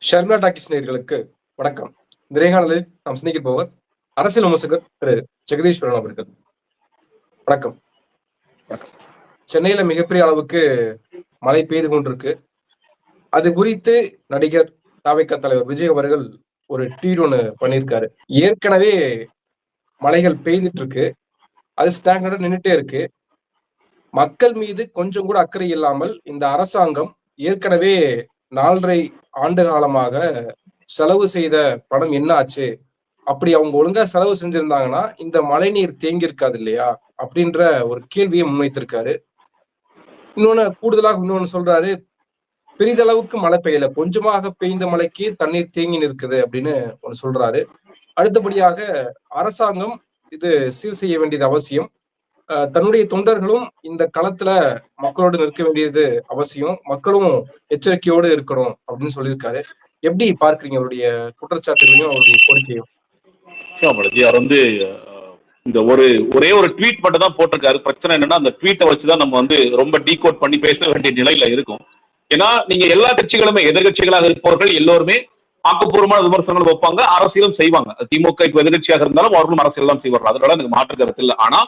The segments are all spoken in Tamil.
ஷர்மிளா டாக்கிஸ் நேயர்களுக்கு வணக்கம். இந்த நேர்காணலில் நாம் சிந்திக்க போவர் அரசியல் விமர்சகர் திரு ஜெகதீஸ்வரன் அவர்கள். வணக்கம். சென்னையில மிகப்பெரிய அளவுக்கு மழை பெய்து கொண்டிருக்கு. அது குறித்து நடிகர் தாவேகா தலைவர் விஜய் அவர்கள் ஒரு ட்வீட் ஒன்று பண்ணியிருக்காரு. ஏற்கனவே மழைகள் பெய்துட்டு இருக்கு, அது ஸ்டாண்டர்டா நின்றுட்டே இருக்கு. மக்கள் மீது கொஞ்சம் கூட அக்கறை இல்லாமல் இந்த அரசாங்கம் ஏற்கனவே 4.5 ஆண்டு காலமாக செலவு செய்த பணம் என்ன ஆச்சு? அப்படி அவங்க ஒழுங்கா செலவு செஞ்சிருந்தாங்கன்னா இந்த மழைநீர் தேங்கி இருக்காது இல்லையா? அப்படின்ற ஒரு கேள்வியை முன்வைத்திருக்காரு. இன்னொன்னு சொல்றாரு, பெரிதளவுக்கு மழை பெய்யல, கொஞ்சமாக பெய்த மழைக்கு தண்ணீர் தேங்கி நிற்குது அப்படின்னு ஒண்ணு சொல்றாரு. அடுத்தபடியாக அரசாங்கம் இது சீர் செய்ய வேண்டியது அவசியம். தன்னுடைய தொண்டர்களும் இந்த களத்துல மக்களோடு நிற்க வேண்டியது அவசியம். மக்களும் எச்சரிக்கையோடு இருக்கணும் அப்படின்னு சொல்லியிருக்காரு. எப்படி பார்க்கிறீங்க அவருடைய குற்றச்சாட்டுகளையும் அவருடைய கோரிக்கையும்? அவர் வந்து இந்த ஒரே ஒரு ட்வீட் மட்டும் தான் போட்டிருக்காரு. பிரச்சனை என்னன்னா அந்த ட்வீட்டை வச்சுதான் நம்ம வந்து ரொம்ப டீகோட் பண்ணி பேச வேண்டிய நிலையில இருக்கும். ஏன்னா நீங்க எல்லா கட்சிகளுமே எதிர்கட்சிகளாக இருப்பவர்கள் எல்லோருமே ஆக்கப்பூர்வமான விமர்சனங்கள் வைப்பாங்க, அரசியலும் செய்வாங்க. திமுக இப்ப எதிர்கட்சியாக இருந்தாலும் அவர்களும் அரசியல் தான் செய்வார்கள், அதனால எனக்கு மாற்று கருத்து இல்லை. ஆனா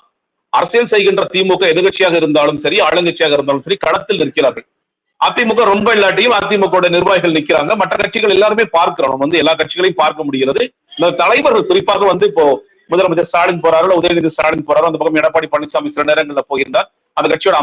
அரசியல் செய்கின்ற திமுக எதிர்கட்சியாக இருந்தாலும் சரி, ஆளுங்கட்சியாக இருந்தாலும் சரி, களத்தில் நிற்கிறார்கள். அதிமுக ரொம்ப இல்லாட்டியும் அதிமுக நிர்வாகிகள் நிக்கிறாங்க. மற்ற கட்சிகள் எல்லாருமே பார்க்கிறோம், வந்து எல்லா கட்சிகளையும் பார்க்க முடிகிறது. இந்த தலைவர்கள் குறிப்பாக வந்து இப்போ முதலமைச்சர் ஸ்டாலின் போறாரு, உதயநிதி ஸ்டாலின் போறாரு, அந்த பக்கம் எடப்பாடி பழனிசாமி சில நேரங்களில் போயிருந்தார். அந்த கட்சியோட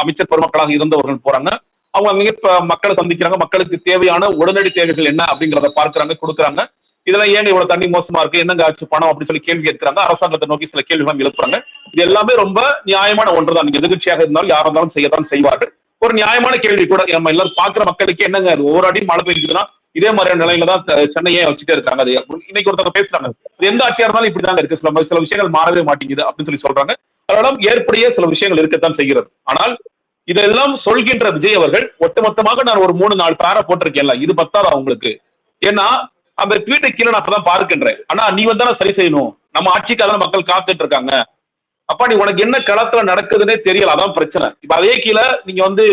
அமைச்சர் பெருமக்களாக இருந்தவர்கள் போறாங்க. அவங்க மிக மக்களை சந்திக்கிறாங்க, மக்களுக்கு தேவையான உடனடி தேவைகள் என்ன அப்படிங்கிறத பார்க்கிறாங்க, கொடுக்குறாங்க. இதெல்லாம் ஏங்க இவ்வளவு தண்ணி மோசமா இருக்கு, என்னங்க ஆச்சு பணம் அப்படின்னு சொல்லி கேள்வி கேட்கிறாங்க. அரசாங்கத்தை நோக்கி சில கேள்விகள் எழுப்புறாங்க. இது எல்லாமே ரொம்ப நியாயமான ஒன்றுதான். நீங்க எதிர்கட்சியாக இருந்தாலும் யாரா இருந்தாலும் செய்யத்தான் செய்வார்கள். ஒரு நியாயமான கேள்வி கூட. நம்ம எல்லாரும் பாக்குற மக்களுக்கு என்னங்க ஒவ்வொரு அடியும் மழை பெய்யுதுன்னா இதே மாதிரியான நிலையில தான் சென்னையே வச்சுட்டே இருக்காங்க. அது இன்னைக்கு ஒருத்தவங்க பேசுறாங்க, எந்த ஆட்சியா இருந்தாலும் இப்படிதாங்க இருக்கு, சில விஷயங்கள் மாறவே மாட்டேங்குது அப்படின்னு சொல்லி சொல்றாங்க. அதனால ஏற்படைய சில விஷயங்கள் இருக்கத்தான் செய்கிறது. ஆனால் இதெல்லாம் சொல்கின்ற விஜய் அவர்கள் ஒட்டுமொத்தமாக நான் ஒரு 3-4 பேரா போட்டிருக்கேன்ல, இது பத்தாதா அவங்களுக்கு? ஏன்னா அந்த ட்வீட்டை கீழே நான் அப்பதான் பார்க்கின்றேன். ஆனா நீ வந்தாலும் சரி செய்யணும், நம்ம ஆட்சிக்காக மக்கள் காத்துட்டு இருக்காங்க. அப்பா நீ உனக்கு என்ன களத்துல நடக்குதுன்னே தெரியல, அதான் பிரச்சனை. இப்ப அதே கீழே நீங்க வந்து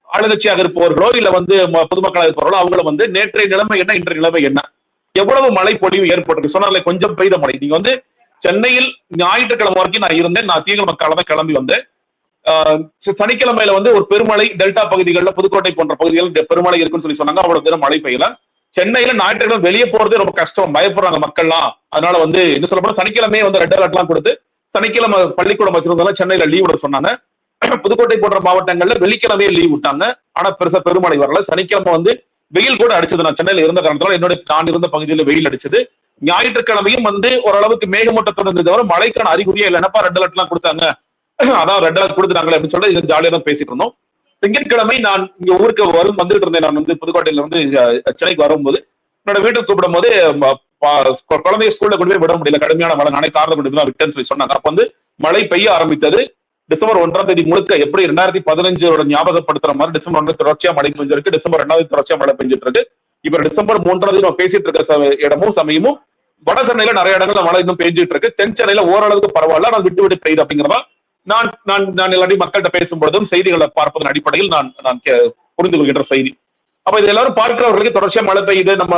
ஆளுங்கட்சியாக இருப்பவர்களோ இல்ல வந்து பொதுமக்களாக இருப்பவர்களோ அவங்கள வந்து நேற்றைய நிலைமை என்ன, இன்றைய நிலைமை என்ன, எவ்வளவு மழை பொழிவு ஏற்பட்டிருக்கு சொன்னால, கொஞ்சம் பெய்த மழை. நீங்க வந்து சென்னையில் ஞாயிற்றுக்கிழமை வரைக்கும் நான் இருந்தேன், நான் திங்கள் மக்கால தான் கிளம்பி வந்தேன். சனிக்கிழமையில வந்து ஒரு பெருமழை டெல்டா பகுதிகளில், புதுக்கோட்டை போன்ற பகுதிகளில் பெருமழை இருக்குன்னு சொல்லி சொன்னாங்க. அவ்வளவு பேரும் மழை பெய்யல. சென்னையில ஞாயிற்றுக்கிழமை வெளியே போறதே ரொம்ப கஷ்டம், பயப்படுறாங்க மக்கள்லாம். அதனால வந்து என்ன சொல்ல போனா சனிக்கிழமையே வந்து ரெட் அலர்ட் எல்லாம் கொடுத்து சனிக்கிழமை பள்ளிக்கூடம் வச்சிருந்தாலும் சென்னையில லீவ் விட சொன்னாங்க. புதுக்கோட்டை போன்ற மாவட்டங்கள்ல வெள்ளிக்கிழமையே லீவ் விட்டாங்க. ஆனா பெருசா பெருமழை வரல. சனிக்கிழமை வந்து வெயில் கூட அடிச்சது. நான் சென்னையில இருந்த காரணத்தால என்னோட நான் இருந்த பகுதியில் வெயில் அடிச்சது. ஞாயிற்றுக்கிழமையும் வந்து ஓரளவுக்கு மேகமூட்டத்தோடு இருந்தது தவிர மழைக்கான அறிகுறியே இல்லை. என்னப்பா ரெட் அலர்ட் எல்லாம் கொடுத்தாங்க, அதான் ரெட் அலர்ட் கொடுத்துட்டாங்களே அப்படின்னு சொல்லி ஜாலியா தான் பேசிட்டு இருந்தோம். திங்கட்கிழமை நான் இங்க ஊருக்கு வந்துட்டு இருந்தேன். நான் வந்து புதுக்கோட்டையில இருந்து சென்னைக்கு வரும்போது என்னோட வீட்டுக்கு கூப்பிடும் போது குழந்தைய ஸ்கூல்ல கொண்டு போய் விட முடியல, கடுமையான மழை, நானே காரணம் கொண்டு போய் விட்டேன்னு சொல்லி சொன்னாங்க. அப்ப வந்து மழை பெய்ய ஆரம்பித்தது. டிசம்பர் 1 முழுக்க எப்படி 2015 ஞாபகப்படுத்துற மாதிரி டிசம்பர் 1 தொடர்ச்சியா மழை பெஞ்சிருக்கு. டிசம்பர் 2 தொடர்ச்சியா மழை பெஞ்சிட்டு இருக்கு. இப்ப டிசம்பர் 3 நம்ம பேசிட்டு இருக்க இடமும் சமயமும் வட சென்னையில நிறைய இடங்கள்ல மழை இன்னும் பெஞ்சிட்டு இருக்கு. தென் சென்னையில ஓரளவுக்கு பரவாயில்ல, நான் விட்டு விட்டு பெய்யுது அப்படிங்கிறதா நான் எல்லாத்தையும் மக்கள்கிட்ட பேசும்பொழுதும் செய்திகளை பார்ப்பதன் அடிப்படையில் நான் புரிந்து கொள்கின்ற செய்தி. அப்ப இது எல்லாரும் பார்க்கிறவர்களுக்கு தொடர்ச்சியா மழை பெய்யுது, நம்ம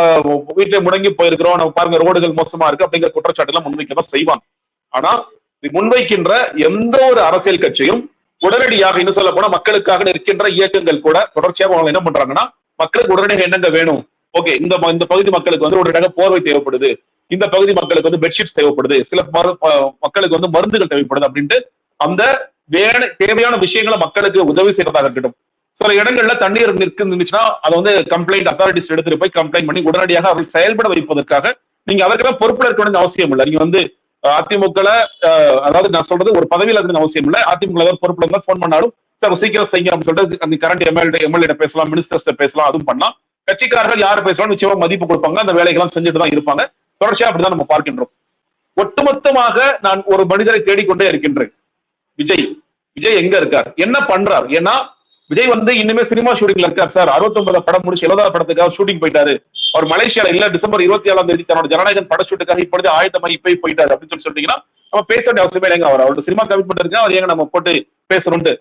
வீட்டுல முடங்கி போயிருக்கிறோம், நம்ம பாருங்க ரோடுகள் மோசமா இருக்கு அப்படிங்கிற குற்றச்சாட்டு எல்லாம் முன்வைக்கதான் செய்வாங்க. ஆனா முன்வைக்கின்ற எந்த ஒரு அரசியல் கட்சியும் உடனடியாக இன்னும் சொல்ல போனா மக்களுக்காக இருக்கின்ற இயக்கங்கள் கூட தொடர்ச்சியாக அவங்க என்ன பண்றாங்கன்னா, மக்களுக்கு உடனடியாக என்னங்க வேணும், ஓகே இந்த பகுதி மக்களுக்கு வந்து உடனடியாக போர்வை தேவைப்படுது, இந்த பகுதி மக்களுக்கு வந்து பெட்ஷீட்ஸ் தேவைப்படுது, சில மக்களுக்கு வந்து மருந்துகள் தேவைப்படுது அப்படின்ட்டு அந்த தேவையான விஷயங்களை மக்களுக்கு உதவி செய்யறதாக இருக்கட்டும். சில இடங்கள்ல தண்ணீர் நிற்குச்சுன்னா அதை வந்து கம்ப்ளைண்ட் அத்தாரிட்டிஸ் எடுத்துட்டு போய் கம்ப்ளைண்ட் பண்ணி உடனடியாக அவரை செயல்பட வைப்பதற்காக நீங்க அதற்கெல்லாம் பொறுப்புல இருக்க வேண்டிய அவசியம் இல்லை. நீங்க வந்து அதிமுக அதாவது நான் சொல்றது ஒரு பதவியில் இருக்க அவசியம் இல்லை. அதிமுக ஏதாவது பொறுப்புல இருந்தா போன் பண்ணாலும் சார் சீக்கிரம் செய்ய அப்படின்னு சொல்லிட்டு அந்த கரண்ட் எம்எல்ஏ பேசலாம், மினிஸ்டர்ஸ் பேசலாம், அதுவும் பண்ணலாம். கட்சிக்காரர்கள் யாரு பேசலாம் நிச்சயமா மதிப்பு கொடுப்பாங்க, அந்த வேலைகள்லாம் செஞ்சுட்டு தான் இருப்பாங்க. தொடர்ச்சியா அப்படிதான் நம்ம பார்க்கின்றோம். ஒட்டுமொத்தமாக நான் ஒரு மனிதரை தேடிக்கொண்டே இருக்கின்றேன். விஜய் எங்க இருக்கார், என்ன பண்றார்? ஏன்னா விஜய் வந்து இன்னுமே சினிமா ஷூட்டிங்ல இருக்கார் சார். 69 படம் முடிச்சு 70 படத்துக்காக ஷூட்டிங் போயிட்டாரு. அவர் மலேசியால இல்ல டிசம்பர் 27 தன்னோட ஜனநாயகன் பட ஷூட்டுக்காக இப்பொழுது ஆயத்தமாகி போயிட்டாரு அப்படின்னு சொல்லி சொல்லிட்டீங்கன்னா நம்ம பேச வேண்டிய அவசியமே இல்லைங்க. அவரோட சினிமா கமிட்மெண்ட் இருக்கு, அவர் ஏங்க நம்ம போட்டு பேசணும்னு.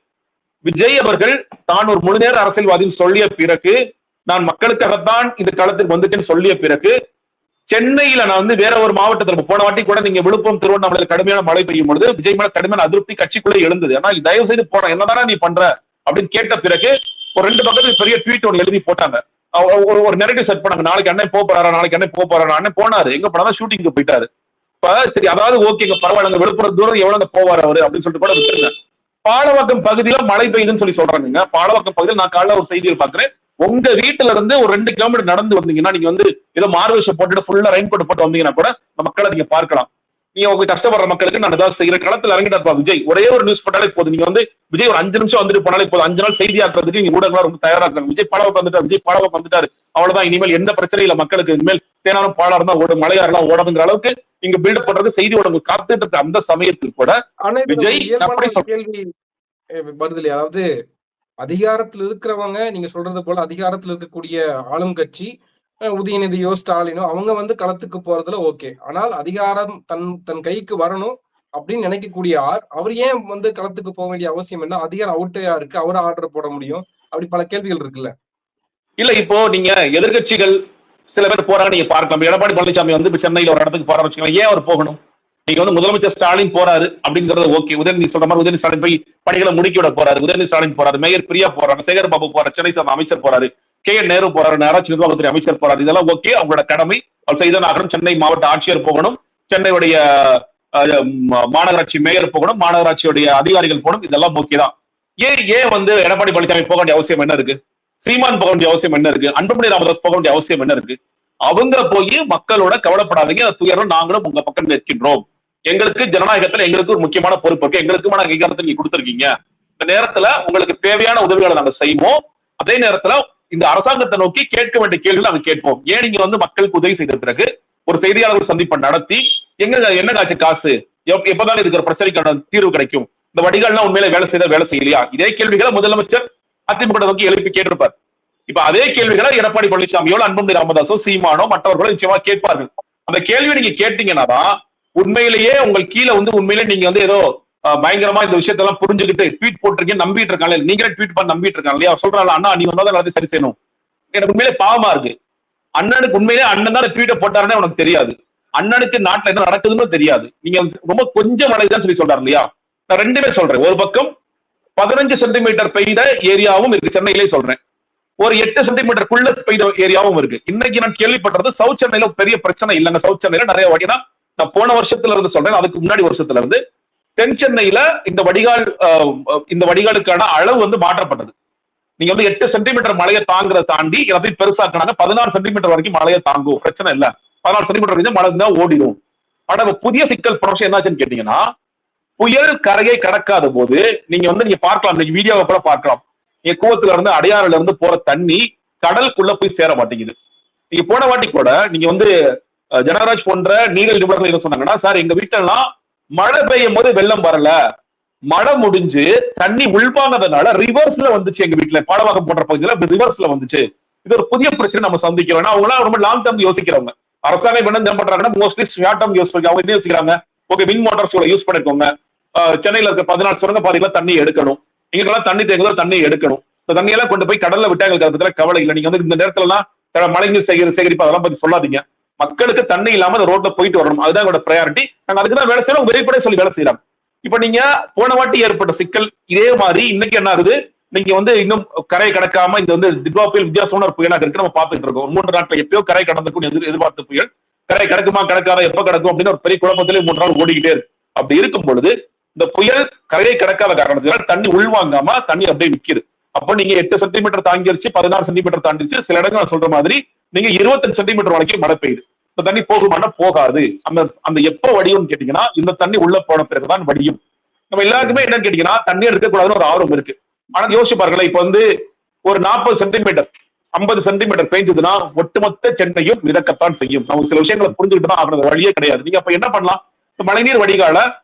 விஜய் அவர்கள் தான் ஒரு முழு நேர அரசியல்வாதின்னு சொல்லிய பிறகு நான் மக்களுக்காகத்தான் இந்த களத்துக்கு வந்துட்டேன்னு சொல்லிய பிறகு சென்னையில நான் வந்து வேற ஒரு மாவட்டத்தில் போன வாட்டி கூட நீங்க விழுப்புரம் திருவண்ணாமலை கடுமையான மழை பெய்யும் பொழுது விஜய் மேல கடுமையான அதிருப்தி கட்சிக்குள்ளே எழுந்தது. ஆனா தயவு செய்து போன என்னதானே நீ பண்ற அப்படின்னு கேட்ட பிறகு ஒரு 2 பக்கத்துக்கு பெரிய ட்வீட் ஒன்று எழுதி போட்டாங்க. ஒரு நெரேட்டிவ் செட் பண்ணாங்க, நாளைக்கு அண்ணன் போறாரா, நாளைக்கு அண்ணன் போறாரா. அண்ணன் போனாரு, எங்க போனா ஷூட்டிங்க்கு போயிட்டாரு. இப்ப சரி, அதாவது ஓகேங்க, பரவாயில்ல, விழுப்புரம் தூரம் எவ்வளவு போவார் அவரு அப்படின்னு சொல்லிட்டு கூட விட்டுருங்க. பாலவாக்கம் பகுதியில மழை பெய்யுதுன்னு சொல்லி சொல்றாங்க. பாலவாக்கம் பகுதியில் நான் காலைல ஒரு செய்தியில் பாக்குறேன், உங்க வீட்டுல இருந்து ஒரு 2 கிலோமீட்டர் நடந்து வந்தீங்கன்னா நீங்க வந்து ஏதோ மார்வேஷம் போட்டுட்டு ஃபுல்லா ரெயின் கோட் போட்டு வந்தீங்கன்னா கூட மக்களை நீங்க பார்க்கலாம். நீங்க உங்க கஷ்டப்படுற மக்களுக்கு நான் ஏதாவது செய்யற களத்துல இறங்கிட்டா விஜய் ஒரே ஒரு நியூஸ் போட்டாலே போதும். நீங்க வந்து விஜய் ஒரு 5 நிமிஷம் வந்துட்டு போனாலே போதும், 5 நாள் செய்தி ஆக்குறதுக்கு நீங்க ஊடகங்களா ரொம்ப தயாரா இருக்காங்க. விஜய் பாலவாக்கம் வந்துட்டாரு, விஜய் பாலவாக்கம் வந்துட்டாரு, அவ்வளவுதான், இனிமேல் எந்த பிரச்சனையும் இல்ல மக்களுக்கு, இனிமேல் தேனாரும் பாலா இருந்தா ஓடும், மலையாரெல்லாம் ஓடணுங்கிற அளவுக்கு நீங்க பில்டப் பண்றது செய்தி ஊடகம் காத்துட்டு இருக்க அந்த சமயத்தில் கூட விஜய் கேள்வி வருது இல்லையா? அதாவது அதிகாரத்தில் இருக்கிறவங்க, நீங்க சொல்றது போல அதிகாரத்தில் இருக்கக்கூடிய ஆளும் கட்சி, உதயநிதியோ ஸ்டாலினோ அவங்க வந்து களத்துக்கு போறதுல ஓகே. ஆனால் அதிகாரம் தன் கைக்கு வரணும் அப்படின்னு நினைக்கக்கூடிய அவர் ஏன் வந்து களத்துக்கு போக வேண்டிய அவசியம் என்ன? அதிகாரம் அவர்கிட்டயா இருக்கு, அவரை ஆர்டர் போட முடியும், அப்படி பல கேள்விகள் இருக்குல்ல. இல்ல, இப்போ நீங்க எதிர்கட்சிகள் சில பேர் போறாங்க, நீங்க பார்க்கலாம். எடப்பாடி பழனிசாமி வந்து சென்னையில ஒரு இடத்துக்கு போறாரு வச்சுக்கலாம், ஏன் அவர் போகணும்? நீங்க வந்து முதலமைச்சர் ஸ்டாலின் போறாரு அப்படிங்கறது ஓகே. உதயநிதி சொல்ற மாதிரி உதயநிதி ஸ்டாலின் போய் பணிகளை முடுக்கி விட போறாரு, உதயநிதி ஸ்டாலின் போறாரு, மேயர் பிரியா போறாங்க, சேகர் பாபு போறாரு, சென்னை சார்ந்த அமைச்சர் போறாரு, KN நேரு போறாரு, நகராட்சி நிர்வாகத்துறை அமைச்சர் போறாரு, இதெல்லாம் ஓகே, அவங்களோட கடமை, அவர் செய்தான் ஆகணும். சென்னை மாவட்ட ஆட்சியர் போகணும், சென்னையுடைய மாநகராட்சி மேயர் போகணும், மாநகராட்சியுடைய அதிகாரிகள் போகணும், இதெல்லாம் ஓகே தான். ஏன் வந்து எடப்பாடி பழனிசாமி போக வேண்டிய அவசியம் என்ன இருக்கு? சீமான் போக வேண்டிய அவசியம் என்ன இருக்கு? அன்புமணி ராமதாஸ் போக வேண்டிய அவசியம் என்ன இருக்கு? அவங்க போய் மக்களோட கவலைப்படாதீங்க, துயரம் நாங்களும் உங்க பக்கம் நிற்கின்றோம், எங்களுக்கு ஜனநாயகத்துல எங்களுக்கு ஒரு முக்கியமான பொறுப்பு இருக்கு, எங்களுக்குமான அதிகாரத்தை நீங்க கொடுத்திருக்கீங்க, இந்த நேரத்துல உங்களுக்கு தேவையான உதவிகளை நாங்க செய்வோம், அதே நேரத்துல இந்த அரசாங்கத்தை நோக்கி கேட்க வேண்டிய கேள்விகளை நாங்க கேட்போம். ஏன் நீங்க வந்து மக்களுக்கு உதவி செய்த பிறகு ஒரு செய்தியாளர்கள் சந்திப்பை நடத்தி என்ன காட்சி காசு எப்பதான் இருக்கிற பிரச்சனைக்கான தீர்வு கிடைக்கும், இந்த வடிகள்லாம் உண்மையில வேலை செய்யலையா? இதே கேள்விகளை முதலமைச்சர் அதிமுக நோக்கி எழுப்பி கேட்டிருப்பார். இப்ப அதே கேள்விகளை எடப்பாடி பழனிசாமியோ அன்புமணி ராமதாசோ சீமானோ மற்றவர்களோ நிச்சயமா கேட்பார்கள். அந்த கேள்வியை நீங்க கேட்டீங்கன்னா தான் உண்மையிலேயே உங்கள் கீழே வந்து உண்மையிலே நீங்க வந்து ஏதோ பயங்கரமா இந்த விஷயத்தெல்லாம் புரிஞ்சுக்கிட்டு ட்வீட் போட்டிருக்கீங்க, நம்பிட்டு இருக்காங்க, நீங்களே ட்வீட் பண்ணி நம்பிட்டு இருக்காங்க இல்லையா? சொல்றாங்க, அண்ணா நீ வந்தாலும் எல்லாத்தையும் சரி செய்யணும். எனக்கு உண்மையிலே பாவமா இருக்கு. அண்ணனுக்கு உண்மையிலே அண்ணன் தான் ட்வீட்டை போட்டாருன்னு உனக்கு தெரியாது, அண்ணனுக்கு நாட்டுல என்ன நடக்குதுன்னு தெரியாது, நீங்க ரொம்ப கொஞ்சம் மழைதான் சொல்லி சொல்றாரு இல்லையா? நான் ரெண்டுமே சொல்றேன். ஒரு பக்கம் 15 சென்டிமீட்டர் பெய்த ஏரியாவும் இருக்கு, சென்னையிலே சொல்றேன். ஒரு 8 சென்டிமீட்டருக்குள்ள பெய்த ஏரியாவும் இருக்கு. இன்னைக்கு நான் கேள்விப்பட்டது சவுத் சென்னையில பெரிய பிரச்சனை இல்லைங்க. சவுத் சென்னையில நிறைய வடினா நான் போன வருஷத்துல இருந்து சொல்றேன், அதுக்கு முன்னாடி வருஷத்துல இருந்து தென் சென்னையில இந்த வடிகாலுக்கான அளவு வந்து மாற்றப்பட்டது. நீங்க வந்து 8 சென்டிமீட்டர் மழையை தாங்குறத தாண்டி எல்லாத்தையும் பெருசாக்குனாங்க. 16 சென்டிமீட்டர் வரைக்கும் மழையை தாங்கும், பிரச்சனை இல்ல, 14 சென்டிமீட்டர் வரைக்கும் மழை தான் ஓடிடும். ஆனா புதிய சிக்கல் ப்ரொஷன் என்னாச்சுன்னு கேட்டீங்கன்னா, புயல் கரையை கடக்காத போது நீங்க பார்க்கலாம், இன்னைக்கு வீடியோவை கூட பார்க்கலாம், நீங்க கூவத்துல இருந்து அடையாறுல இருந்து போற தண்ணி கடலுக்குள்ள போய் சேர மாட்டேங்குது. நீங்க போன வாட்டி கூட நீங்க வந்து ஜனராஜ் போன்ற நீரியல் நிபுணர்கள் என்ன சொன்னாங்கன்னா, சார் எங்க வீட்டெல்லாம் மழை பெய்யும் போது வெள்ளம் வரல, மழை முடிஞ்சு தண்ணி உள்வாங்கிறதுனால ரிவர்ஸ்ல வந்துச்சு, எங்க வீட்டுல பாலவாக்கம் போன்ற பகுதியில ரிவர்ஸ்ல வந்துச்சு. இது ஒரு புதிய பிரச்சனை நம்ம சந்திக்கிறோம். அவங்க எல்லாம் ரொம்ப லாங் டேர்ம் யோசிக்கிறவங்க. அரசாங்கம் என்ன பண்றாங்கன்னா மோஸ்ட்லி ஷார்ட் டேர்ம் யோசிக்கிறாங்க. அவங்க என்ன யோசிக்கிறாங்க, ஓகே விங் மோட்டார்ஸ் யூஸ் பண்ணிக்கோங்க, சென்னையில இருக்க 14 சுரங்க பாதைகளை தண்ணி எடுக்கணும், எங்களுக்கெல்லாம் தண்ணி தேங்குதோ தண்ணி எடுக்கணும், தண்ணியெல்லாம் கொண்டு போய் கடல்ல விட்டா எங்களுக்கு அதை கவலை இல்லை, நீங்க வந்து இந்த நேரத்துல எல்லாம் மழைநீர் சேகரிப்பு அதெல்லாம் பத்தி சொல்லாதீங்க, மக்களுக்கு தண்ணி இல்லாம அந்த ரோட்ல போயிட்டு வரணும், அதுதான் எங்களோட ப்ரையாரிட்டி, நாங்க அதுக்குதான் வேலை செய்யறோம், வெளிப்படையா சொல்லி வேலை செய்யறாங்க. இப்ப நீங்க போன வாட்டி ஏற்பட்ட சிக்கல் இதே மாதிரி இன்னைக்கு என்ன ஆகுது, நீங்க வந்து இன்னும் கரை கடக்காம இந்த வந்து திட்வா புயல் வித்தியாசமான ஒரு புயலாக இருக்கு, நம்ம பார்த்துட்டு இருக்கோம். 3 நாட்கள் எப்பயோ கரை கடந்துக்கும் எதிர்பார்த்த புயல் கரை கடக்குமா கடக்காத, எப்ப கடக்கும் அப்படின்னு ஒரு பெரிய குழப்பத்திலே 3 நாள் ஓடிக்கிட்டே இருக்கு. அப்படி இருக்கும் பொழுது இந்த புயல் கரையை கடக்காத காரணத்தினால் தண்ணி உள்வாங்காம தண்ணி அப்படியே நிக்குது. அப்போ நீங்க 8 சென்டிமீட்டர் தாங்கிருச்சு, 16 சென்டிமீட்டர் தாண்டிச்சு, சில இடங்கள் நான் சொல்ற மாதிரி நீங்க 25 சென்டிமீட்டர் வரைக்கும் மழை பெய்யுது. இந்த தண்ணி போகுமானா போகாது. அந்த எப்போ வடியும் கேட்டீங்கன்னா, இந்த தண்ணி உள்ள போன பிறகுதான் வடியும். நம்ம எல்லாருக்குமே என்னன்னு கேட்டீங்கன்னா, தண்ணி எடுக்கக்கூடாதுன்னு ஒரு ஆர்வம் இருக்கு. ஆனா யோசிச்சு பாருங்களேன், இப்ப வந்து ஒரு 40 சென்டிமீட்டர் 50 சென்டிமீட்டர் பெய்ஞ்சதுன்னா ஒட்டுமொத்த சென்னையும் மிதக்கத்தான் செய்யும். நம்ம சில விஷயங்களை புரிஞ்சுக்கிட்டு தான் ஆகிறது, வழியே கிடையாது. நீங்க அப்ப என்ன பண்ணலாம், மழைநீர் வடிகால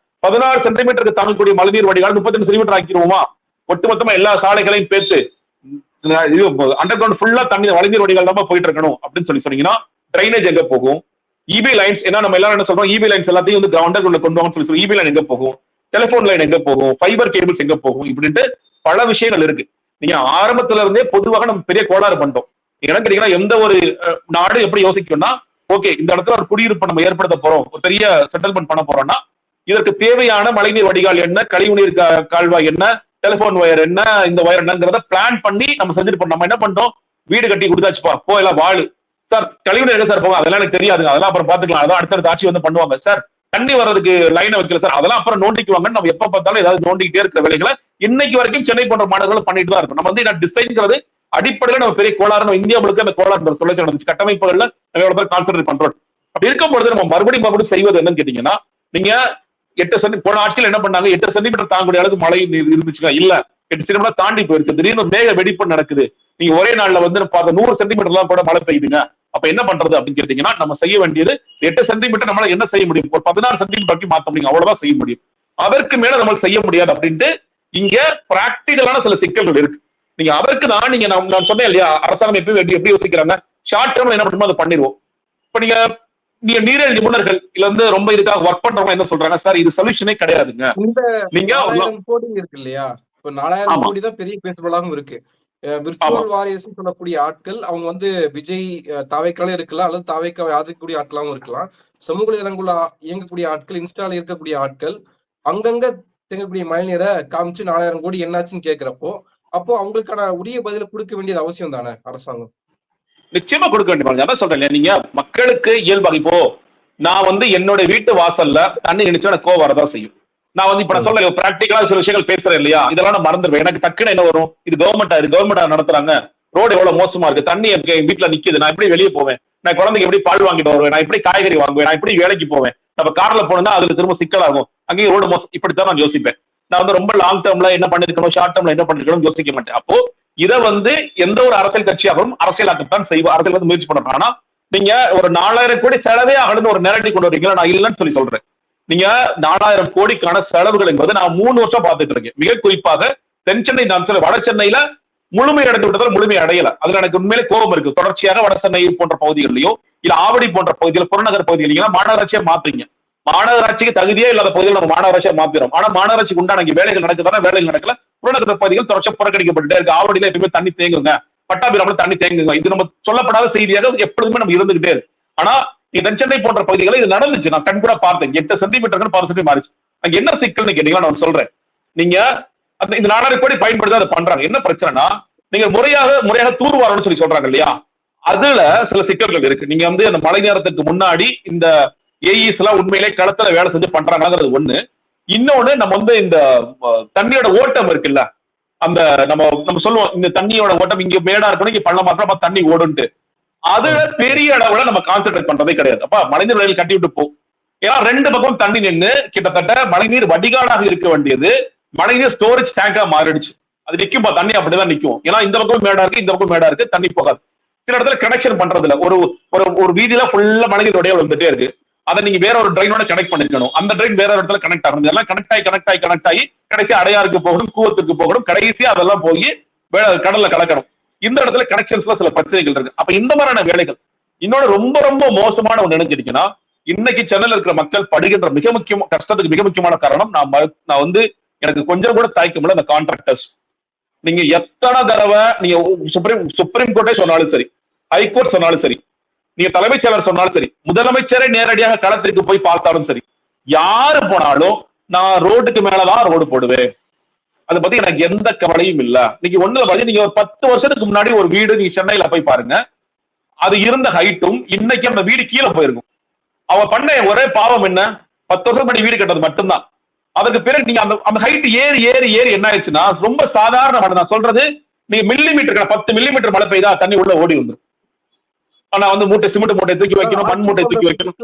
16 சென்டிமீட்டருக்கு தாங்கக்கூடிய மழைநீர் வடிகால 32 சென்டிமீட்டர் ஆக்கிடுவோமா? ஒட்டுமொத்தமா எல்லா சாலைகளையும் பேத்து அண்டர் கிரவுண்ட் ஃபுல்லா தண்ணி மழைநீர் வடிகால் தான் போயிட்டு இருக்கணும் அப்படின்னு சொன்னீங்கன்னா, டிரைனேஜ் எங்க போகும்? இபி லைன்ஸ், ஏன்னா நம்ம எல்லாரும் என்ன சொல்றோம், இபி லைன்ஸ் எல்லாத்தையும் வந்து அண்டர் கிரவுண்ட்ல கொண்டு வாங்கன்னு சொல்லி இபி லைன் எங்க போகும்? டெலிபோன் லைன் எங்க போகும்? ஃபைபர் கேபிள்ஸ் எங்க போகும்? இப்படின்ட்டு பல விஷயங்கள் இருக்கு. நீங்க ஆரம்பத்துல இருந்தே பொதுவாக நம்ம பெரிய கோளாறு பண்ணிட்டோம். என்னன்னு கேட்டீங்கன்னா எந்த ஒரு நாடு எப்படி யோசிக்கும்னா, ஓகே இந்த இடத்துல ஒரு குடியிருப்பு நம்ம ஏற்படுத்த போறோம், ஒரு பெரிய செட்டில்மெண்ட் பண்ண போறோம்னா இதற்கு தேவையான மழைநீர் வடிகால் என்ன, கழிவுநீர் கால்வாய் என்ன, டெலிபோன் வயர் என்ன, இந்த வயர் என்னங்கிறத பிளான் பண்ணி நம்ம செஞ்சுட்டு நம்ம என்ன பண்றோம், வீடு கட்டி கொடுத்தாச்சுப்பா போ எல்லாம் வாழு சார், கழிவுநீர் எங்க சார் போங்க, அதெல்லாம் எனக்கு தெரியாதுங்க, அதெல்லாம் அப்புறம் பாத்துக்கலாம், அதான் அடுத்தடுத்த ஆட்சி வந்து பண்ணுவாங்க சார், தண்ணி வர்றதுக்கு லைனை வைக்கல சார், அதெல்லாம் அப்புறம் நோண்டிக்குவாங்கன்னு நம்ம எப்ப பார்த்தாலும் ஏதாவது நோண்டிக்கிட்டே இருக்கிற வேலைகளை இன்னைக்கு வரைக்கும் சென்னை போன்ற மாநகரங்கள் பண்ணிட்டு தான் இருக்கும். நம்ம வந்து டிசைன்ங்கிறது அடிப்படையில் நம்ம பெரிய கோளாறு, இந்தியா முழுக்க அந்த கோளாறு சொல்ல நடந்துச்சு, கட்டமைப்புகள்ல நம்ம எவ்வளவு பேர் கான்சென்ட்ரேட் பண்றோம். அப்படி இருக்கும்பொழுது நம்ம மறுபடியும் செய்வது என்னன்னு கேட்டீங்கன்னா, நீங்க 8 சென்டி போன ஆட்சியில் என்ன பண்ணாங்க, 8 சென்டிமீட்டர் தாங்கக்கூடிய அளவுக்கு மழை இருந்துச்சுங்க, இல்ல 8 சென்டிமீட்டர் தாண்டி போயிருச்சு, திடீர்னு மேக வெடிப்பு நடக்குது, நீங்க ஒரே நாள்ல வந்து 100 சென்டிமீட்டர் எல்லாம் கூட மழை பெய்யுதுங்க, அப்ப என்ன பண்றது அப்படின்னு கேட்டீங்கன்னா, நம்ம செய்ய வேண்டியது 8 சென்டிமீட்டர் நம்மளால என்ன செய்ய முடியும், ஒரு 16 சென்டிமீட்டர் வரைக்கும் மாத்த முடியும், அவ்வளவுதான் செய்ய முடியும், அதற்கு மேல நம்ம செய்ய முடியாது அப்படின்ட்டு இங்க பிராக்டிகலான சில சிக்கல்கள் இருக்கு. நீங்க அதற்கு தான் நீங்க நான் சொன்னேன் இல்லையா, அரசாங்கம் எப்படி யோசிக்கிறாங்க, ஷார்ட் டேர்ம்ல என்ன பண்ணுமோ அதை பண்ணிடுவோம். இப்ப நீங்க நீரியல் நிபுணர்கள் இல்ல வந்து ரொம்ப இதுக்காக ஒர்க் பண்றவங்க என்ன சொல்றாங்க, சார் இது சொல்யூஷனே கிடையாதுங்க. இந்த 4000 கோடி இருக்கு இல்லையா, இப்ப 4000 கோடி தான் பெரிய பேசுபொருளாகவும் இருக்கு. விர்ச்சுவல் வாரியர்ஸ் சொல்லக்கூடிய ஆட்கள் அவங்க வந்து விஜய் தாவைக்கால இருக்கலாம், அல்லது தாவைக்காவை ஆதரிக்கக்கூடிய ஆட்களாகவும் இருக்கலாம். சமூக இயங்குள்ள இயங்கக்கூடிய ஆட்கள், இன்ஸ்டால இருக்கக்கூடிய ஆட்கள் அங்கங்க தேங்கக்கூடிய மழைநீரை காமிச்சு 4000 கோடி என்னாச்சுன்னு கேட்கிறப்போ, அப்போ அவங்களுக்கான உரிய பதில கொடுக்க வேண்டியது அவசியம் தானே அரசாங்கம்? நிச்சயமா கொடுக்க வேண்டிய, அதான் சொல்றேன், நீங்க மக்களுக்கு இயல்பாக இப்போ நான் வந்து என்னோட வீட்டு வாசல்ல தண்ணி நினைச்சா எனக்கு கோவம் வரதான் செய்யும். நான் வந்து இப்ப நான் சொல்ல பிராக்டிகலா சில விஷயங்கள் பேசுறேன் இல்லையா, இதெல்லாம் நான் மறந்துடுவேன். எனக்கு டக்குன்னு என்ன வரும், இது கவர்மெண்ட் நடத்துறாங்க, ரோடு எவ்வளவு மோசமா இருக்கு, தண்ணி என் வீட்டுல நிக்குது, நான் எப்படி வெளியே போவேன், நான் குழந்தைக்கு எப்படி பால் வாங்கிட்டு வருவேன், நான் எப்படி காய்கறி வாங்குவேன், நான் எப்படி வேலைக்கு போவேன், நம்ம கார்ல போனா அதுல திரும்ப சிக்கலாகும், அங்கேயும் ரோடு மோசம், இப்படித்தான் நான் யோசிப்பேன். நான் வந்து ரொம்ப லாங் டேர்ம்ல என்ன பண்ணிருக்கணும், ஷார்ட் டேர்ம்ல என்ன பண்ணிருக்கணும் யோசிக்க மாட்டேன். அப்போ இதை வந்து எந்த ஒரு அரசியல் கட்சியாகவும் அரசியலாக்கத்தான் செய்வோம், அரசியல் வந்து முயற்சி பண்றோம். ஆனா நீங்க ஒரு 4000 கோடி செலவே ஆகணும்னு ஒரு நேரடி கொண்டு வரீங்களா, நான் இல்லைன்னு சொல்றேன். நீங்க 4000 கோடிக்கான செலவுகள் என்பது நான் 3 வருஷம் பார்த்துட்டு இருக்கேன். மிக குறிப்பாக தென் சென்னை, நான் சொல்ல வட சென்னையில முழுமை அடைந்து விட்டதால் முழுமை அடையல, அதுல எனக்கு உண்மையிலே கோபம் இருக்கு. தொடர்ச்சியாக வட சென்னை போன்ற பகுதிகளிலையோ இல்ல ஆவடி போன்ற பகுதிகள், புறநகர் பகுதிகள் மாநகராட்சியா மாத்துறீங்க, மாநகராட்சிக்கு தகுதியே இல்லாத பகுதிகள் நம்ம மாநகராட்சியா மாத்திரும். ஆனா மாநகராட்சிக்கு உண்டான வேலைகள் நடக்குதான, வேலைகள் நடக்கல. புறநகர் பகுதிகள் தொடர்ச்சியா புறக்கணிக்கப்பட்டுட்டே இருக்கு. ஆவடியில எப்பவுமே தண்ணி தேங்குங்க, பட்டாபிராமல தண்ணி தேங்குங்க, இது நம்ம சொல்லப்படாத செய்தியாக எப்பொழுதுமே நம்ம இருந்துகிட்டே இருக்கு. ஆனா தென் சென்னை போன்ற பகுதிகளில் இது நடந்துச்சு, நான் கண் கூட பார்த்தேன். 8 சென்டிமீட்டர் 10 சென்டிமீட்டர் மாறிச்சு. அங்க என்ன சிக்கல்னு கேட்டீங்கன்னா, நான் சொல்றேன், நீங்க இந்த 4000 கோடி பயன்படுத்தி அதை பண்றாங்க. என்ன பிரச்சனைனா, நீங்க முறையாக தூர்வாரம்னு சொல்றாங்க இல்லையா, அதுல சில சிக்கல்கள் இருக்கு. நீங்க வந்து அந்த மழை நேரத்துக்கு முன்னாடி இந்த ஏஇஸ் எல்லாம் உண்மையிலே களத்துல வேலை செஞ்சு பண்றாங்கிறது ஒண்ணு. இன்னொன்னு, நம்ம வந்து இந்த தண்ணியோட ஓட்டம் இருக்குல்ல, அந்த நம்ம சொல்லுவோம் இந்த தண்ணியோட ஓட்டம் இங்க மேடா இருக்கணும், இங்க பள்ளமா இருக்கணும், தண்ணி ஓடுன்ட்டு, அது பெரிய அளவுல நம்ம கான்சென்ட்ரேட் பண்றதே கிடையாது. அப்ப மழைநீர் வயல் கட்டி விட்டு போகும். ஏன்னா 2 பக்கம் தண்ணி நின்று கிட்டத்தட்ட மழைநீர் வடிகாலாக இருக்க வேண்டியது மழைநீர் ஸ்டோரேஜ் டேங்கா மாறிடுச்சு. அது நிக்கும்பா, தண்ணி அப்படிதான் நிக்கும். ஏன்னா இந்த பக்கம் மேடா இருக்கு, இந்த பக்கம் மேடா இருக்கு, தண்ணி போகாது. சில இடத்துல கனெக்ஷன் பண்றது இல்ல, ஒரு வீதியில ஃபுல்லா மழைநீர் வடிகால் வந்துட்டே இருக்கு, அதை நீங்க வேற ஒரு ட்ரெயினோட கனெக்ட் பண்ணிருக்கணும், அந்த ட்ரெயின் வேற இடத்துல கனெக்ட் ஆகணும், எல்லாம் கனெக்ட் ஆகி கடைசி அடையாருக்கு போகணும், கூவத்துக்கு போகணும், கடைசியா அதெல்லாம் போய் கடல்ல கலக்கணும். இந்த இடத்துல கனெக்ஷன்ஸ்ல சில பிரச்சனைகள் இருக்கு. அப்ப இந்த மாதிரியான வேலைகள். இன்னொன்னு ரொம்ப ரொம்ப மோசமான ஒண்ணு நினைச்சிருக்கீங்கன்னா, இன்னைக்கு சென்னையில் இருக்கிற மக்கள் படுகின்ற மிக முக்கியமான கஷ்டத்துக்கு மிக முக்கியமான காரணம், நான் வந்து எனக்கு கொஞ்சம் கூட தாய்க்க முடியல, அந்த கான்ட்ராக்டர்ஸ். நீங்க எத்தனை தடவை நீங்க சுப்ரீம் கோர்ட்டே சொன்னாலும் சரி, ஹைகோர்ட் சொன்னாலும் சரி, நீங்க தலைமைச் செயலர் சொன்னாலும் சரி, முதலமைச்சரை நேரடியாக களத்திற்கு போய் பார்த்தாலும் சரி, யாரு போனாலும் நான் ரோட்டுக்கு மேலதான் ரோடு போடுவேன், அதை பத்தி எனக்கு எந்த கவலையும் இல்ல. நீங்க ஒண்ணுல பாத்தீங்க, நீங்க ஒரு 10 வருஷத்துக்கு முன்னாடி ஒரு வீடு நீங்க சென்னையில போய் பாருங்க, அது இருந்த ஹைட்டும் இன்னைக்கு அந்த வீடு கீழே போயிருக்கும். அவ பண்ண ஒரே பாவம் என்ன, 10 வருஷம் முன்னாடி வீடு கட்டது மட்டும்தான். அதுக்கு பிறகு நீங்க அந்த ஹைட் ஏறி என்ன ஆயிடுச்சுன்னா, ரொம்ப சாதாரண மழை. நான் சொல்றது, நீங்க மில்லிமீட்டர் 10 மில்லிமீட்டர் மழை பெய்தா தண்ணி உள்ள ஓடி வந்துடும். ஆனா வந்து சிமெண்ட் மூட்டை தூக்கி வைக்கணும், மண் மூட்டை தூக்கி வைக்கணும்.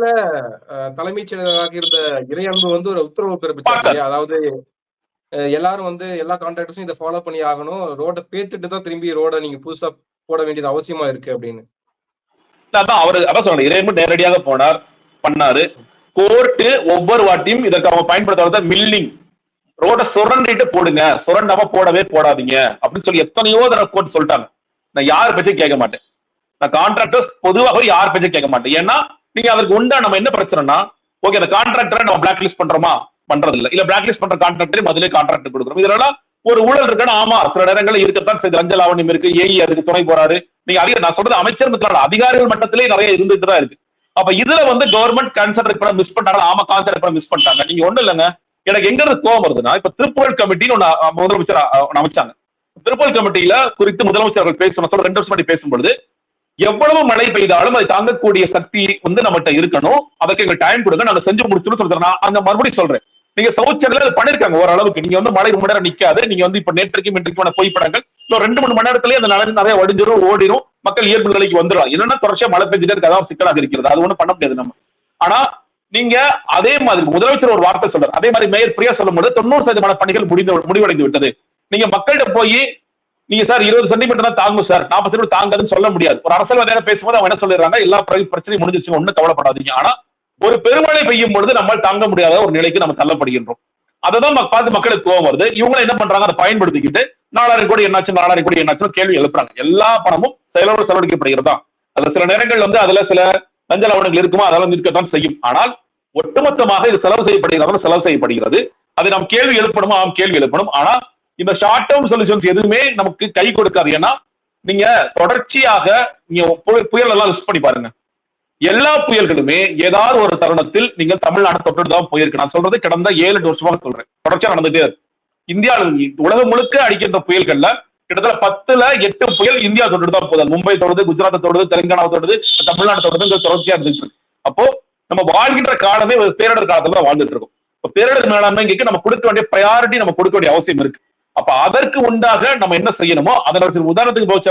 தலைமைச் செயலராக இருந்த இறையன்பு வந்து ஒரு உத்தரவு பிறப்பிச்சாங்க, அதாவது எல்லாரும் வந்து எல்லா கான்ட்ராக்டர்ஸும் இதை ஃபாலோ பண்ணி ஆகணும், ரோட பேத்துட்டு தான் திரும்பி ரோட நீங்க புதுசா போட வேண்டியது அவசியமா இருக்கு அப்படின்னு. அதான் சொன்ன இறையன்பு நேரடியாக போனார், பண்ணாரு. கோர்ட்டு ஒவ்வொரு வாட்டியும் இதற்கு அவங்க பயன்படுத்த மில்லிங், ரோட சுரண்டிட்டு போடுங்க, சுரண்டாம போடவே போடாதீங்க அப்படின்னு சொல்லி எத்தனையோ தடவை கோர்ட் சொல்லிட்டாங்க. நான் யார் பேச்சையும் கேட்க மாட்டேன், நான் கான்ட்ராக்டர்ஸ் பொதுவாக யார் பேச்சையும் கேட்க மாட்டேன். ஏன்னா நீங்க அதற்கு உண்டா நம்ம என்ன பிரச்சனைனா, ஓகே அந்த கான்ட்ராக்டரை நம்ம பிளாக் லிஸ்ட் பண்றோமா, பண்றது இல்ல பிளாக் லிஸ்ட் பண்ற கான்ட்ராக்டர் முதல்ல கான்ட்ராக்ட் கொடுக்குறோம். இதெல்லாம் ஒரு ஊழல் இருக்குன்னா ஆமா சில நேரங்களில் இருக்கத்தான் செய்து லஞ்ச லாவண்யம் இருக்கு, ஏஇ அதுக்கு துணை போறாரு. நீங்க நான் சொல்றது அமைச்சர் அதிகாரிகள் மட்டத்திலே நிறைய இருந்துட்டு தான் இருக்கு. அப்ப இதுல வந்து கவர்மெண்ட் கான்சென்ட்ரேட் பண்ண மிஸ் பண்றாங்க. ஆமா கான்சென்ட்ரேட் பண்ண மிஸ் பண்ணிட்டாங்க. நீங்க ஒண்ணு இல்லைங்க, எனக்கு எங்க இருந்து கோவம் வருதுன்னா, இப்ப திருப்புகழ் கமிட்டின்னு ஒண்ணு முதலமைச்சர் அமைச்சாங்க. திருப்புகழ் கமிட்டியில குறித்து முதலமைச்சர்கள் பேசணும் 2 வருஷம் முன்னாடி பேசும்பொழுது, எவ்வளவு மழை பெய்தாலும் அதை தாங்கக்கூடிய சக்தி வந்து நம்மகிட்ட இருக்கணும், அதுக்கு எங்க டைம் கொடுங்க, நாங்க செஞ்சு முடிச்சுன்னு சொல்றேன். நான் அந்த மறுபடியும் சொல்றேன், நீங்க சவுத் சென்னையில அது பண்ணிருக்காங்க ஓரளவுக்கு. நீங்க வந்து மழை ரொம்ப நேரம் நிக்காது. நீங்க வந்து இப்ப நேற்றுக்கும் இன்றைக்குமான புகைப்படங்கள் இன்னும் 2-3 மணி நேரத்திலேயே அந்த நிறைய வடிஞ்சிரும், ஓடிரும், மக்கள் இயல்பு நிலைக்கு வந்துடும். என்னன்னா தொடர்ச்சியா மழை பெஞ்சுட்டே இருக்கு, அதான் சிக்கலாக இருக்கிறது. அது ஒண்ணும் பண்ண முடியாது நம்ம. ஆனா நீங்க அதே மாதிரி முதலமைச்சர் ஒரு வார்த்தை சொல்றாரு, அதே மாதிரி மேயர் பிரியா சொல்லும்போது 90% பணிகள் முடிவடைந்து விட்டது. நீங்க மக்கள்கிட்ட போய் நீங்க சார் 20 சென்டிமீட்டர் தான் தாங்கும் சார், 40 சென்டிமீட்டர் தாங்காதுன்னு சொல்ல முடியாது. ஒரு அரசியல்வாதியா பேசும்போது அவங்க என்ன சொல்லிடுறாங்க, எல்லா பிரச்சனையும் முடிஞ்சிருச்சு, ஒன்னும் கவலைப்படாதீங்க. ஆனா ஒரு பெருமழை பெய்யும் பொழுது நம்மால் தாங்க முடியாத ஒரு நிலைக்கு நம்ம தள்ளப்படுகின்றோம். அததான் பார்த்து மக்களுக்கு கோவம் வருது. இவங்க என்ன பண்றாங்க, அதை பயன்படுத்திக்கிட்டு 4000 கோடி என்னாச்சு 4000 கோடி என்னாச்சுன்னு கேள்வி எழுப்புறாங்க. எல்லா பணமும் செலவழிக்கப்படுகிறதா? அது சில நேரங்கள் வந்து அதுல சில லஞ்ச லாவணங்கள் இருக்குமோ, அதெல்லாம் இருக்கத்தான் செய்யும். ஆனால் ஒட்டுமொத்தமாக இது செலவு செய்யப்படுகிறது. அதை நாம் கேள்வி எழுப்பணுமா? கேள்வி எழுப்பணும். ஆனா இந்த ஷார்ட் டேர்ம் சொல்யூஷன்ஸ் எதுவுமே நமக்கு கை கொடுக்காது. ஏன்னா நீங்க தொடர்ச்சியாக நீங்க புயல் எல்லாம் லிஸ்ட் பண்ணி பாருங்க, எல்லா புயல்களுமே ஏதாவது ஒரு தருணத்தில் நீங்க தமிழ்நாடு தொட்டு தான் போயிருக்கு. நான் சொல்றது கடந்த 7-8 வருஷமாக சொல்றேன், தொடர்ச்சியா நடந்துட்டே இருக்கு. இந்தியாவில் உலகம் முழுக்க அடிக்கின்ற புயல்கள்ல கிட்டத்தட்ட 10ல் 8 புயல் இந்தியா தொட்டு தான் போகுது. மும்பை தொடுது, குஜராத் தொடுது, தெலுங்கானா தொடுது, தமிழ்நாடு தொடுது, தொடர்ச்சியா இருந்துட்டு இருக்கு. அப்போ நம்ம வாழ்கின்ற காலமே ஒரு பேரிடர் காலத்துல தான் வாழ்ந்துட்டு இருக்கோம். பேரிடர் மேலாண்மைக்கு நம்ம கொடுக்க வேண்டிய ப்ரையாரிட்டி நம்ம கொடுக்க வேண்டிய அவசியம் இருக்கு. அப்ப அதற்கு உண்டாக நம்ம என்ன செய்யணுமோ அதனால உதாரணத்துக்கு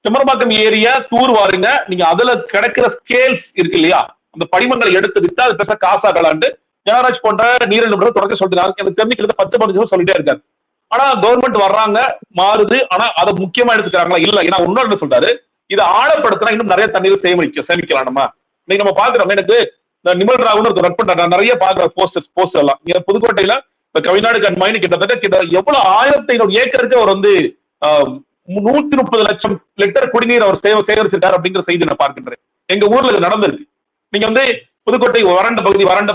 செம்பரம்பாக்கம் ஏரியா தூர் வாருங்க, நீங்க அதுல கிடைக்கிற ஸ்கேல்ஸ் இருக்கு இல்லையா, அந்த படிமங்களை எடுத்து விட்டு அது பேச காசா கலாண்டு ஜனராஜ் போன்ற நீரில் தொடர்ச்சி சொல்றாங்க. எனக்கு தெரிஞ்சுக்கிறது 10 சொல்லிட்டே இருக்காரு. ஆனா கவர்மெண்ட் வர்றாங்க, மாறுது, ஆனா அதை முக்கியமா எடுத்துக்கிறாங்களா? இல்ல. ஏன்னா இன்னொரு என்ன சொல்றாரு, இதை ஆழப்படுத்தினா இன்னும் நிறைய தண்ணீர் சேமிக்கலாம். நம்ம பாக்குறோம். எனக்கு நிமல் ராகுன்னு ஒரு ஒர்க் பண்றாங்க, நிறைய பாக்குற போஸ்டர் எல்லாம் இங்க புதுக்கோட்டையில கவிநாடு கண்மாயின்னு கிட்டத்தட்ட எவ்வளவு 1500 ஏக்கருக்கு அவர் வந்து 130 லட்சம் லிட்டர் குடிநீர் அவர் சேகரிச்சிருக்காரு அப்படிங்கிற செய்தி நான் பார்க்கின்றேன். எங்க ஊர்ல இது நடந்திருக்கு. நீங்க வந்து புதுக்கோட்டை வறண்ட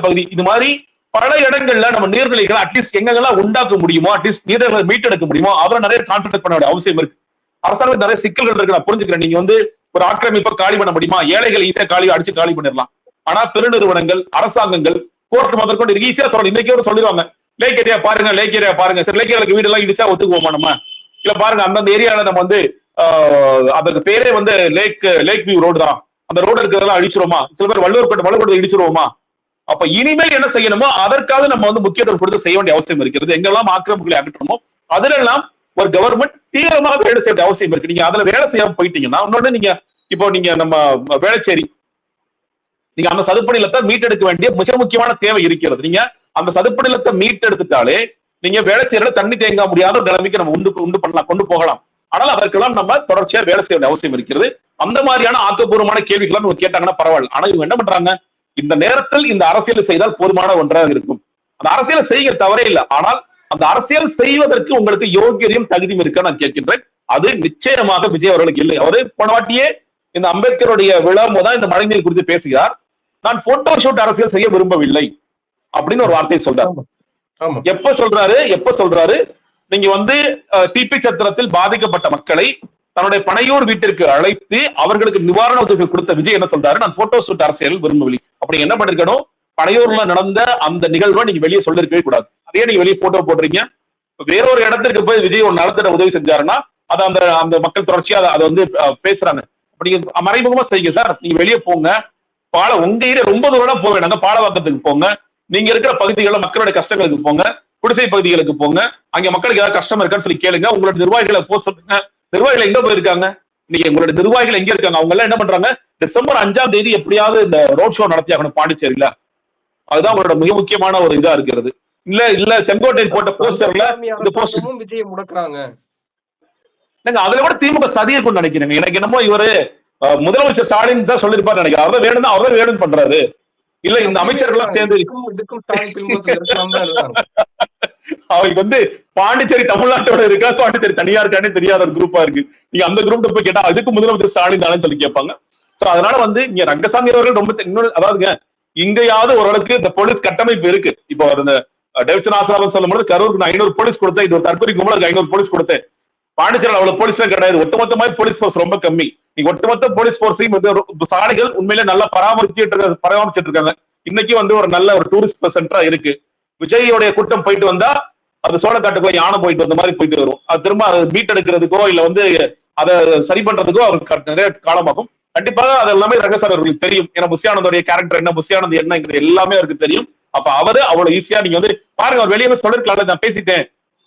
பகுதி இது மாதிரி பல இடங்கள்ல நம்ம நீர்நிலைகளை அட்லீஸ்ட் எங்கெல்லாம் உண்டாக்க முடியுமோ, அட்லீஸ்ட் நீர்நிலை மீட்டெடுக்க முடியுமோ அவரை நிறைய கான்சென்ட்ரேட் பண்ண வேண்டிய அவசியம் இருக்கு. அரசாங்கம் நிறைய சிக்கல்கள் இருக்கு, நான் புரிஞ்சுக்கிறேன். நீங்க வந்து ஒரு ஆக்கிரமிப்பை காலி பண்ண முடியுமா? ஏழைகள் ஈஸியா அடிச்சு காலி பண்ணிடலாம். ஆனா பெருநிறுவனங்கள், அரசாங்கங்கள், கோர்ட் முதற்கொண்டு ஈஸியா சொல்லணும். இன்னைக்கு சொல்லிடுவாங்க, லேக் ஏரியா பாருங்க, சரி லேக் ஏரியாவுக்கு வீடு எல்லாம் இடிச்சா ஒத்துக்குவோமா நம்ம? இல்ல பாருங்க, அந்தந்த ஏரியால நம்ம வந்து அதற்கு பேரே வந்து லேக் வியூ ரோடு தான், அந்த ரோடு இருக்கிறதெல்லாம் அழிச்சிருவோமா? சில பேர் வள்ளுவர்பேட்டை இடிச்சிருவோமா? அப்ப இனிமேல் என்ன செய்யணுமோ அதற்காக நம்ம வந்து முக்கியத்துவம் கொடுத்து செய்ய வேண்டிய அவசியம் இருக்கிறது. எங்கெல்லாம் ஆக்கிரமிப்புகளை அகற்றணுமோ அதுலெல்லாம் ஒரு கவர்மெண்ட் தீவிரமாக வேலை செய்ய வேண்டிய அவசியம் இருக்கு. நீங்க அதுல வேலை செய்யாம போயிட்டீங்கன்னா, இன்னொன்னு நீங்க நம்ம வேளச்சேரி, நீங்க அந்த சதுப்பு நிலத்தை மீட்டெடுக்க வேண்டிய மிக முக்கியமான தேவை இருக்கிறது. நீங்க அந்த சதுப்பு நிலத்தை மீட்டெடுத்துட்டாலே நீங்க வேளச்சேரியில தண்ணி தேங்க முடியாத ஒரு நிலைமைக்கு நம்ம கொண்டு போகலாம். ஆனால் அதற்கெல்லாம் நம்ம தொடர்ச்சியா வேலை செய்ய வேண்டிய அவசியம் இருக்கிறது. அந்த மாதிரியான ஆக்கப்பூர்வமான கேள்விகள் கேட்டாங்கன்னா பரவாயில்ல. ஆனா இவங்க என்ன பண்றாங்க, இந்த நேரத்தில் இந்த அரசியல் செய்தால் போதுமான ஒன்றாக இருக்கும். அந்த அரசியல் செய்ய தவறே இல்லை, ஆனால் அந்த அரசியல் செய்வதற்கு உங்களுக்கு யோகியம் தகுதியும் இருக்க நான் கேட்கின்றேன். அது நிச்சயமாக விஜய் அவர்களுக்கு இல்லை. அவரு போன வாட்டியே இந்த அம்பேத்கருடைய விழா தான் இந்த மழைநீர் குறித்து பேசுகிறார். நான் போட்டோ ஷூட் அரசியல் செய்ய விரும்பவில்லை அப்படின்னு ஒரு வார்த்தையை சொல்றாரு. எப்ப சொல்றாரு, நீங்க வந்து டிபி சத்திரத்தில் பாதிக்கப்பட்ட மக்களை தன்னுடைய பனையூர் வீட்டிற்கு அழைத்து அவர்களுக்கு நிவாரண உதவிகள் கொடுத்த விஜய் என்ன சொல்றாரு, நான் போட்டோ ஷூட் அரசியல் விரும்பவில்லை. அப்படி என்ன பண்ணிருக்கணும், பனையூர்ல நடந்த அந்த நிகழ்வை நீங்க வெளியே சொல்லிருக்கவே கூடாது. அதே நீங்க வெளியே போட்டோ போடுறீங்க. வேறொரு இடத்துக்கு போய் விஜய் ஒரு நலத்திட்ட உதவி செஞ்சாருன்னா அதை அந்த மக்கள் தொடர்ச்சியா அதை வந்து பேசுறாங்க. நீங்க மறைமுகமா செய்யுங்க சார். நீங்க வெளியே போங்க, உங்க ஏரியா ரொம்ப தூரம் போக வேண்டாங்க, பாலவாக்கத்துக்கு போங்க, நீங்க இருக்கிற பகுதிகளில் மக்களுடைய கஷ்டங்களுக்கு போங்க, குடிசை பகுதிகளுக்கு போங்க, அங்க மக்களுக்கு ஏதாவது கஷ்டம் இருக்கான்னு சொல்லி கேளுங்க. உங்களோட நிர்வாகிகளை போக சொல்லுங்க. நிர்வாகிகள் எங்க போயிருக்காங்க, நீங்க உங்களோட நிர்வாகிகள் எங்க இருக்காங்க? அவங்க எல்லாம் என்ன பண்றாங்க, டிசம்பர் 5ஆம் தேதி எப்படியாவது இந்த ரோட் ஷோ நடத்தி ஆகணும் பாண்டிச்சேரியில. அதுதான் உங்களோட மிக முக்கியமான ஒரு இதா இருக்கிறது. இல்ல செங்கோட்டையில் போட்ட போஸ்டர்ல இந்த போஸ்டர் விஜயை முடக்குறாங்க. அதுல கூட திமுக சதியை கொண்டு நினைக்கிறேன். எனக்கு என்னமோ இவரு முதலமைச்சர் ஸ்டாலின் தான் சொல்லிருப்பாரு நினைக்கிறேன். அவரை வேணும் பண்றாரு. இல்ல இந்த அமைச்சர்கள் சேர்ந்து அவங்களுக்கு வந்து பாண்டிச்சேரி தமிழ்நாட்டோட இருக்கா, பாண்டிச்சேரி தனியா இருக்கானே தெரியாத ஒரு குரூப்பா இருக்கு. நீங்க அந்த குரூப் போய் கேட்டா அதுக்கு முதலமைச்சர் ஸ்டாலின் தானே சொல்லி கேட்பாங்க. சோ அதனால வந்து இங்க ரங்கசாமி அவர்கள் ரொம்ப இன்னொரு, அதாவதுங்க இங்கயாவது ஓரளவுக்கு இந்த போலீஸ் கட்டமைப்பு இருக்கு. இப்போ இந்த டேவிட்சன் ஆசிரமம் சொல்லும்போது கரூருக்கு நான் 500 போலீஸ் கொடுத்தேன், இது ஒரு தற்கொலை கும்பலுக்கு 500 போலீஸ் கொடுத்தேன். பாண்டிச்சேரியில் அவ்வளவு போலீஸ்ல கிடையாது, ஒட்டுமொத்தமாக போலீஸ் போர்ஸ் ரொம்ப கம்மி. நீங்க ஒட்டுமொத்த போலீஸ் போர்ஸையும் சாலைகள் உண்மையிலே நல்லா பராமரிச்சுட்டு இருக்காங்க. இன்னைக்கு வந்து ஒரு நல்ல ஒரு டூரிஸ்ட் சென்டரா இருக்கு. விஜயோடைய கூட்டம் போயிட்டு வந்தா அது சோழக்காட்டுக்குள்ள யானை போயிட்டு வந்த மாதிரி போயிட்டு வரும். அது திரும்ப அதை மீட்டெடுக்கிறதுக்கோ இல்ல வந்து அதை சரி பண்றதுக்கோ அவருக்கு நிறைய காலமாகும். கண்டிப்பாக அது எல்லாமே ரங்கசாமி அவர்களுக்கு தெரியும். ஏன்னா புஷியானந்தோடைய கேரக்டர் என்ன, புஷியானந்த் என்னங்கிறது எல்லாமே அவருக்கு தெரியும். அப்ப அவரு அவ்வளவு ஈஸியா நீங்க வந்து பாருங்க, அவர் வெளியே சொல்லிருக்கலாம்ல, நான் பேசிட்டேன்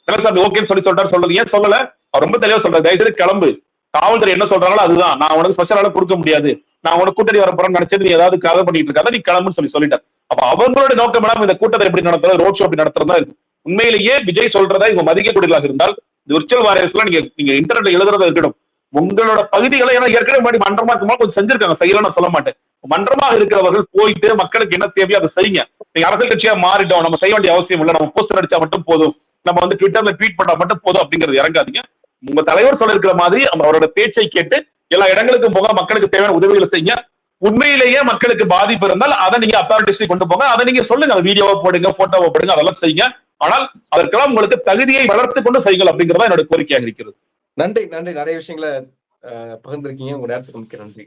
ரங்கசாமி ஓகேன்னு சொல்லிட்டாரு. சொல்றது ஏன் சொல்லல? அவர் ரொம்ப தெளிவா சொல்றாரு, தயவுசெய்து கிளம்பு, காவல்துறை என்ன சொல்றாங்களோ அதுதான், நான் உனக்கு ஸ்பெஷலால கொடுக்க முடியாது, நான் உனக்கு கூட்டணி வர போறேன்னு நினைச்சது, நீ ஏதாவது கதை பண்ணிட்டு இருக்காத, நீ கிளம்புன்னு சொல்லிட்டார். அப்ப அவங்களோட நோக்கம் இல்லாம இந்த கூட்டத்தை எப்படி நடத்துறது, ரோட் ஷோ எப்படி நடத்துறதா இருக்கு. உண்மையிலேயே விஜய் சொல்றதா இவங்க மதிக்கக்கூடியதாக இருந்தால் இந்த விர்ச்சுவல் வாரியர்ஸ் எல்லாம் நீங்க இன்டர்நெட்ல எழுதுறதா இருக்கட்டும், உங்களோட பகுதிகளை ஏன்னா ஏற்கனவே மன்றமா இருக்கும்போது கொஞ்சம் செஞ்சிருக்காங்க, செய்யலாம் நான் சொல்ல மாட்டேன். மன்றமாக இருக்கிறவர்கள் போயிட்டு மக்களுக்கு என்ன தேவையோ அதை செய்யுங்க. நீங்க அரசியல் கட்சியா மாறிட்டோம், நம்ம செய்ய வேண்டிய அவசியம் இல்லை, நம்ம போஸ்டர் அடிச்சா மட்டும் போதும், நம்ம வந்து ட்விட்டர்ல ட்வீட் பண்ணா மட்டும் போதும் அப்படிங்கிறது இறங்காதீங்க. உங்க தலைவர் சொல்ல இருக்கிற மாதிரி அவரோட பேச்சை கேட்டு எல்லா இடங்களுக்கும் போக, மக்களுக்கு தேவையான உதவிகளை செய்யுங்க. உண்மையிலேயே மக்களுக்கு பாதிப்பு இருந்தால் அதை நீங்க அத்தாரிட்டி கொண்டு போங்க, அதை நீங்க சொல்லுங்க, அதை வீடியோவா போடுங்க, போட்டோவா போடுங்க, அதெல்லாம் செய்யுங்க. ஆனால் அதற்கெல்லாம் உங்களுக்கு தகுதியை வளர்த்து கொண்டு செய்யுங்கள் அப்படிங்கிறதா என்னோட கோரிக்கையாக இருக்கிறது. நன்றி. நிறைய விஷயங்களை பகிர்ந்திருக்கீங்க. உங்க நேரத்துக்கு மிக்க நன்றி.